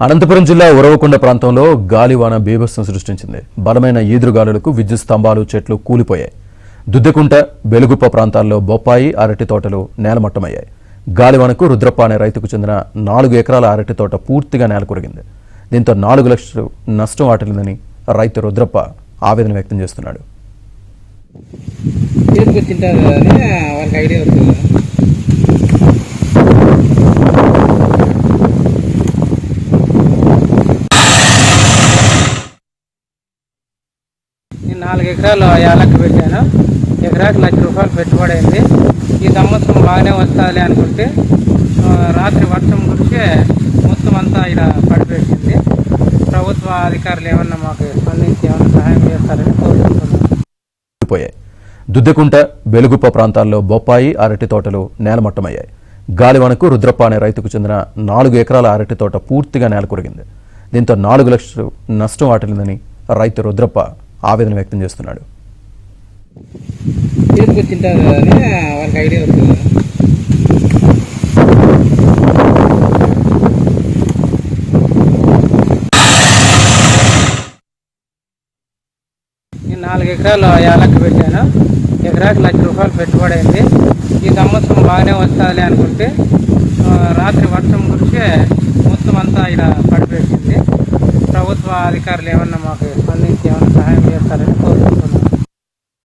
అనంతపురం జిల్లా ఉరవకొండ ప్రాంతంలో గాలివాన బీభత్సం సృష్టించింది. బలమైన ఈదురుగాలులకు విద్యుత్ స్తంభాలు, చెట్లు కూలిపోయాయి. దుద్దెకుంట, బెలుగుప్ప ప్రాంతాల్లో బొప్పాయి, అరటి తోటలు నేలమట్టమయ్యాయి. గాలివానకు రుద్రప్ప అనే రైతుకు చెందిన 4 ఎకరాల అరటి తోట పూర్తిగా నేలకొరిగింది. దీంతో 4 లక్షలు నష్టం వాటిల్లిందని రైతు రుద్రప్ప ఆవేదన వ్యక్తం చేస్తున్నాడు. నేను 4 ఎకరాలు యాలక్కి పెట్టాను. ఎకరాకి ₹1,00,000 పెట్టుబడి అయింది. ఈ సంవత్సరం బాగానే వస్తుంది అనుకుంటే రాత్రి వర్షం కురిసే మొత్తం అంతా ఇక్కడ పడిపెట్టింది. ప్రభుత్వ అధికారులు ఏమన్నా మాకు స్పందించి ఏమన్నా సహాయం చేస్తారని కోరుకుంటున్నాను. దుద్దెకుంట, బెలుగుప్ప ప్రాంతాల్లో బొప్పాయి, అరటి తోటలు నేలమట్టమయ్యాయి. గాలివానకు రుద్రప్ప అనే రైతుకు చెందిన 4 ఎకరాల అరటి తోట పూర్తిగా నేలకొరిగింది. దీంతో 4 లక్షలు నష్టం వాటిల్లిందని రైతు రుద్రప్ప ఆవేదన వ్యక్తం చేస్తున్నాడు. వాళ్ళకి ఐడియా వస్తుంది. నేను 4 ఎకరాలు యాలక్కి పెట్టాను. ఎకరాకి ₹1,00,000 పెట్టుబడి అయింది. ఈ సంవత్సరం బాగానే వస్తుంది అనుకుంటే రాత్రి వర్షం కురిసే మొత్తం అంతా ఇక్కడ పడిపెట్టింది. ప్రభుత్వ అధికారులు ఏమన్నా మాకు స్పందించి ఏమన్నా సహాయం చేస్తారని